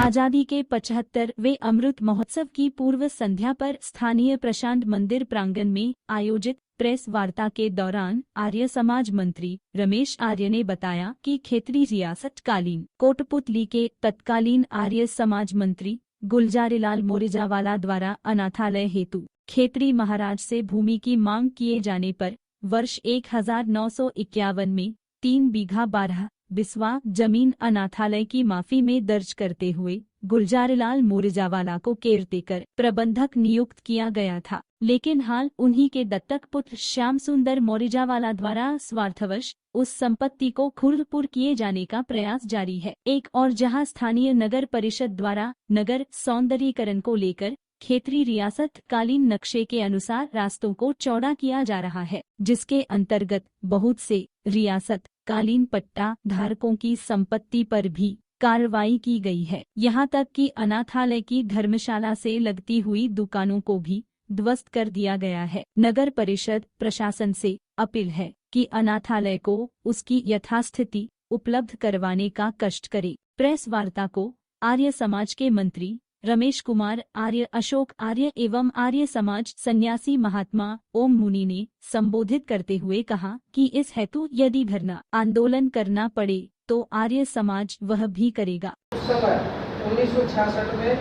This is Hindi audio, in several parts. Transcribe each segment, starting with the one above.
आजादी के 75वें अमृत महोत्सव की पूर्व संध्या पर स्थानीय प्रशांत मंदिर प्रांगण में आयोजित प्रेस वार्ता के दौरान आर्य समाज मंत्री रमेश आर्य ने बताया कि खेतरी रियासत कालीन कोटपुतली के तत्कालीन आर्य समाज मंत्री गुलजारीलाल मोरिजावाला द्वारा अनाथालय हेतु खेतरी महाराज से भूमि की मांग किए जाने पर वर्ष 1951 में 3 बीघा 12 बिस्वा जमीन अनाथालय की माफी में दर्ज करते हुए गुलजारीलाल मोरिजावाला को केयरटेकर प्रबंधक नियुक्त किया गया था, लेकिन हाल उन्हीं के दत्तक पुत्र श्याम सुंदर मोरिजावाला द्वारा स्वार्थवश उस संपत्ति को खुर्द-पुर किए जाने का प्रयास जारी है। एक और जहां स्थानीय नगर परिषद द्वारा नगर सौंदर्यीकरण को लेकर खेतरी रियासत कालीन नक्शे के अनुसार रास्तों को चौड़ा किया जा रहा है, जिसके अंतर्गत बहुत से रियासत कालीन पट्टा धारकों की संपत्ति पर भी कार्रवाई की गई है। यहां तक कि अनाथालय की धर्मशाला से लगती हुई दुकानों को भी ध्वस्त कर दिया गया है। नगर परिषद प्रशासन से अपील है कि अनाथालय को उसकी यथास्थिति उपलब्ध करवाने का कष्ट करे। प्रेस वार्ता को आर्य समाज के मंत्री रमेश कुमार आर्य, अशोक आर्य एवं आर्य समाज सन्यासी महात्मा ओम मुनि ने संबोधित करते हुए कहा कि इस हेतु यदि धरना आंदोलन करना पड़े तो आर्य समाज वह भी करेगा। उस समय 1966 में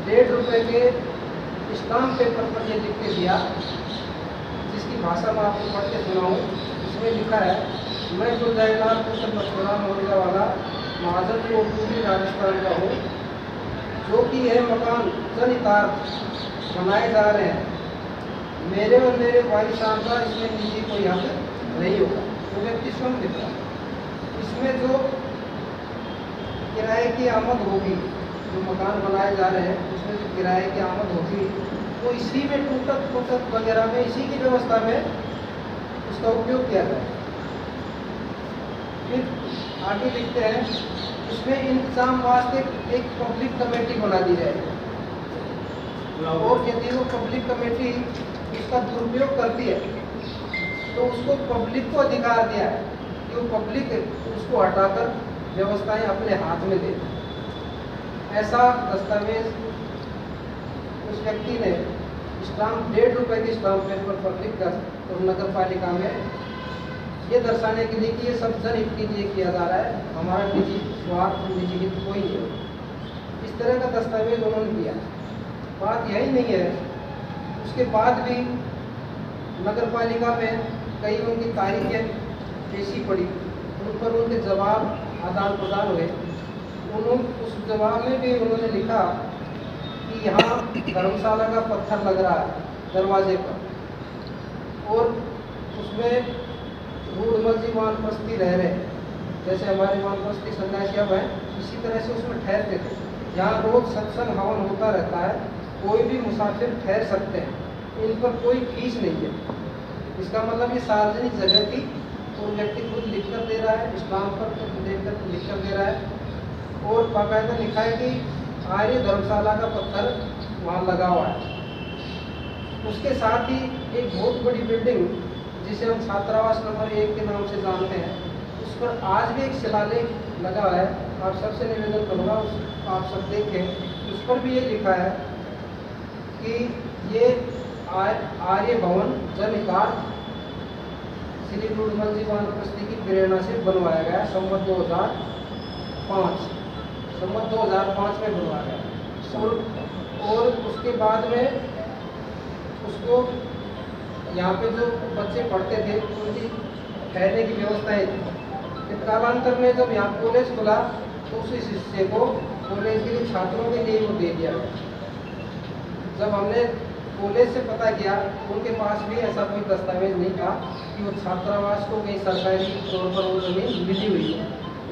1.5 रुपए के स्टाम्प पेपर पर ये लिख के दिया, जिसकी भाषा में आपको पढ़ के सुनाऊं। इसमें लिखा है, मैं गुलजारीलाल पुत्र परशुराम मोरिजावाला महाजन कोटपुतली राजस्थान का हूँ, जो कि यह मकान जनहितार्थ बनाए जा रहे हैं। मेरे और मेरे वारिसान का इसमें निजी कोई हक नहीं होगा। तो व्यक्ति स्वयं लिख रहा है। इसमें जो किराए की आमद होगी, जो मकान बनाए जा रहे हैं उसमें जो किराए की आमद होगी वो इसी में टूटक वगैरह में इसी की व्यवस्था में उसका उपयोग किया जाए। फिर आगे लिखते हैं, इसमें इंतजाम वास्ते एक पब्लिक कमेटी बना दी जाए, और यदि वो पब्लिक कमेटी इसका दुरुपयोग करती है तो उसको पब्लिक को अधिकार दिया है कि वो पब्लिक उसको हटाकर व्यवस्थाएं अपने हाथ में दे। ऐसा दस्तावेज उस व्यक्ति ने स्टाम्प 1.5 रुपए के स्टाम्प पेपर पर लिखकर और नगर पालिका में ये दर्शाने के लिए कि ये सब जनहित के लिए किया जा रहा है, हमारा निजी स्वार्थ निजी हित कोई नहीं है। इस तरह का दस्तावेज उन्होंने दिया। बात यही नहीं है, उसके बाद भी नगर पालिका में कई उनकी तारीखें पेशी पड़ी, उन पर उनके जवाब आदान प्रदान हुए। उस जवाब में भी उन्होंने लिखा कि यहाँ धर्मशाला का पत्थर लग रहा है दरवाजे पर, और उसमें रूढ़मल जी वानप्रस्थी रह रहे हैं, जैसे हमारे वानप्रस्थी सन्यासी अब हैं, इसी तरह से उसमें ठहरते थे। यहाँ रोज सत्संग हवन होता रहता है, कोई भी मुसाफिर ठहर सकते हैं, इन पर कोई फीस नहीं है। इसका मतलब ये सार्वजनिक जगह थी, और व्यक्ति खुद लिखकर दे रहा है, स्टाम्प पर देखकर लिखकर दे रहा है, और बाकायदा लिखा है कि आर्य धर्मशाला का पत्थर वहाँ लगा हुआ है। उसके साथ ही एक बहुत बड़ी बिल्डिंग जिसे हम छात्रावास नंबर 1 के नाम से जानते हैं, उस पर आज भी एक शिलालेख लगा है। आप सबसे निवेदन करूँगा आप सब देखें, उस पर भी ये लिखा है कि ये आर्य भवन जनहितार्थ श्री रूढ़मल जी वानप्रस्थी की प्रेरणा से बनवाया गया। संवत 2005 में बनवाया गया। और उसके बाद में उसको यहाँ पे जो बच्चे पढ़ते थे उनकी ठहरने की व्यवस्थाएं थी। कालांतर में जब यहाँ कॉलेज खुला तो उस हिस्से को कॉलेज के लिए छात्रों के लिए वो दे दिया गया। जब हमने कॉलेज से पता किया, उनके पास भी ऐसा कोई दस्तावेज नहीं था कि वो छात्रावास को कहीं सरकारी तौर पर वो जमीन मिली हुई है।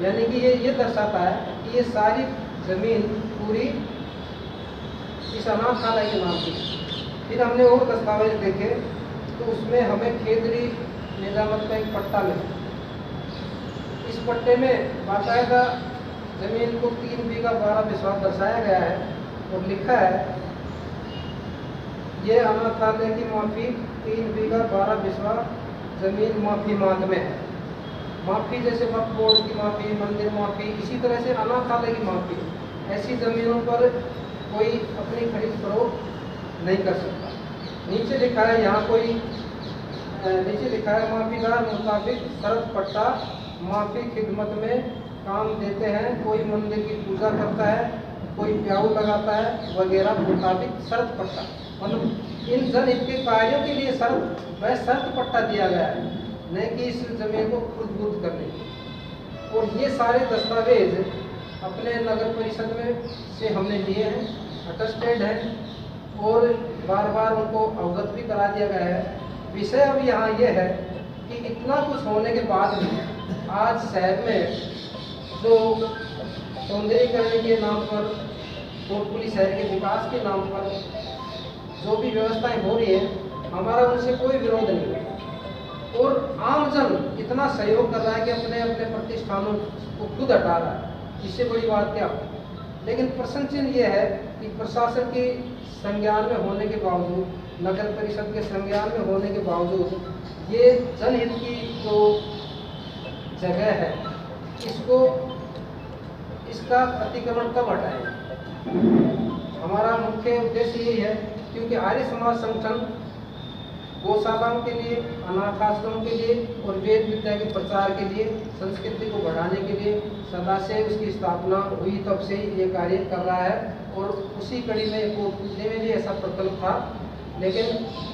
यानी कि ये दर्शाता है कि ये सारी जमीन पूरी इस अनाथालय के नाम की। फिर हमने और दस्तावेज देखे तो उसमें हमें खेतरी निजामत का एक पट्टा मिला। इस पट्टे में बाकायदा जमीन को 3 बीघा 12 बिस्वा दर्शाया गया है, और लिखा है ये अनाथालय की माफी 3 बीघा 12 बिस्वा जमीन माफी मांग में है। माफी जैसे वक्फ बोर्ड की माफी, मंदिर माफी, इसी तरह से अनाथालय की माफी। ऐसी ज़मीनों पर कोई अपनी खरीद फरोख्त नहीं कर सकता। नीचे लिखा है यहाँ कोई नीचे लिखा है माफीदार मुताबिक शर्त पट्टा माफी खिदमत में काम देते हैं, कोई मंदिर की पूजा करता है, कोई प्याऊ लगाता है वगैरह मुताबिक शर्त पट्टा, मतलब इन जनहित के कार्यों के लिए शर्त पट्टा दिया गया है, न कि इस जमीन को खुद बुद्ध करने की। और ये सारे दस्तावेज अपने नगर परिषद में से हमने लिए हैं, अटेस्टेड हैं और बार बार उनको अवगत भी करा दिया गया है। विषय अब यहाँ ये है कि इतना कुछ होने के बाद भी आज शहर में जो सौंदर्यीकरण के नाम पर, कोटपुली शहर के विकास के नाम पर जो भी व्यवस्थाएं हो रही है, हमारा उनसे कोई विरोध नहीं है और आमजन इतना सहयोग कर रहा है कि अपने अपने प्रतिष्ठानों को खुद हटा रहा है, इससे बड़ी बात क्या। लेकिन प्रश्न चिन्ह ये है कि प्रशासन की संज्ञान में होने के बावजूद, नगर परिषद के संज्ञान में होने के बावजूद ये जनहित की जो जगह है इसका अतिक्रमण कब हटाएं। हमारा मुख्य उद्देश्य यही है क्योंकि आर्य समाज संगठन गौशालाओं के लिए, अनाथ आश्रमों के लिए और वेद विद्या के प्रचार के लिए, संस्कृति को बढ़ाने के लिए सदा से उसकी स्थापना हुई तब से ही ये कार्य कर रहा है। और उसी कड़ी में कोटपुतली में भी ऐसा प्रकल्प था, लेकिन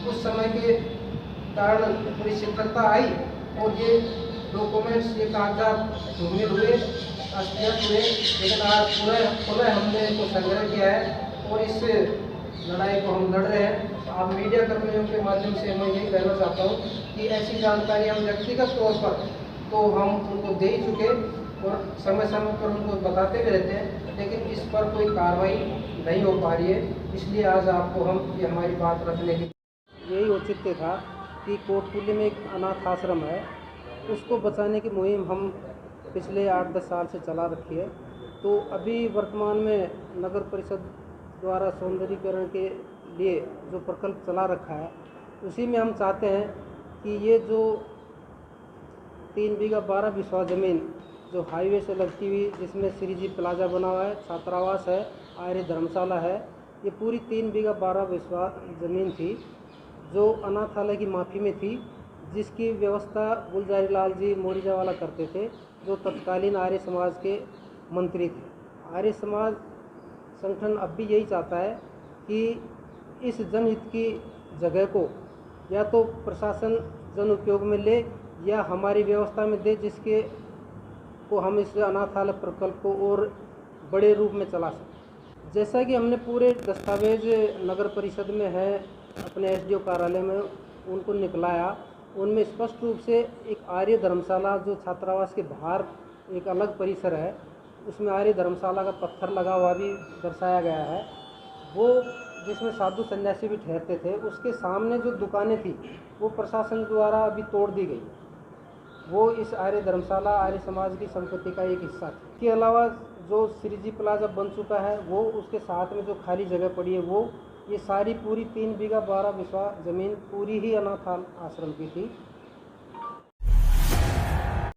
उस समय के कारण पूरी शिथिलता आई और ये डॉक्यूमेंट्स, ये कागजात धूमिल हुए, अस्त हुए। लेकिन आज पुनः हमने इसको संग्रह किया है और इस लड़ाई को हम लड़ रहे हैं। आप मीडिया कर्मियों के माध्यम से मैं यही कहना चाहता हूँ कि ऐसी जानकारी हम व्यक्तिगत तौर पर तो हम उनको दे ही चुके और समय समय पर उनको बताते भी रहते हैं, लेकिन इस पर कोई कार्रवाई नहीं हो पा रही है। इसलिए आज आपको हम ये हमारी बात रखने की यही औचित्य था कि कोटपुली में एक अनाथ आश्रम है, उसको बचाने की मुहिम हम पिछले 8-10 साल से चला रखी है। तो अभी वर्तमान में नगर परिषद द्वारा सौंदर्यीकरण के लिए जो प्रकल्प चला रखा है, उसी में हम चाहते हैं कि ये जो 3 बीघा 12 बिस्वा ज़मीन जो हाईवे से लगती हुई, जिसमें श्री जी प्लाजा बना हुआ है, छात्रावास है, आर्य धर्मशाला है, ये पूरी 3 बीघा 12 बिस्वा ज़मीन थी जो अनाथालय की माफ़ी में थी, जिसकी व्यवस्था गुलजारी लाल जी मोरीजावाला करते थे, जो तत्कालीन आर्य समाज के मंत्री थे। आर्य समाज संगठन अब भी यही चाहता है कि इस जनहित की जगह को या तो प्रशासन जन उपयोग में ले या हमारी व्यवस्था में दे, जिसके को हम इस अनाथालय प्रकल्प को और बड़े रूप में चला सकें। जैसा कि हमने पूरे दस्तावेज नगर परिषद में है, अपने एसडीओ कार्यालय में उनको निकलाया, उनमें स्पष्ट रूप से एक आर्य धर्मशाला जो छात्रावास के बाहर एक अलग परिसर है, उसमें आर्य धर्मशाला का पत्थर लगा हुआ भी दर्शाया गया है, वो जिसमें साधु सन्यासी भी ठहरते थे, उसके सामने जो दुकानें थी वो प्रशासन द्वारा अभी तोड़ दी गई। वो इस आर्य धर्मशाला आर्य समाज की संपत्ति का एक हिस्सा थी। इसके अलावा जो श्री जी प्लाजा बन चुका है, वो उसके साथ में जो खाली जगह पड़ी है, वो ये सारी पूरी 3 बीघा 12 बिस्वा ज़मीन पूरी ही अनाथ आश्रम की थी।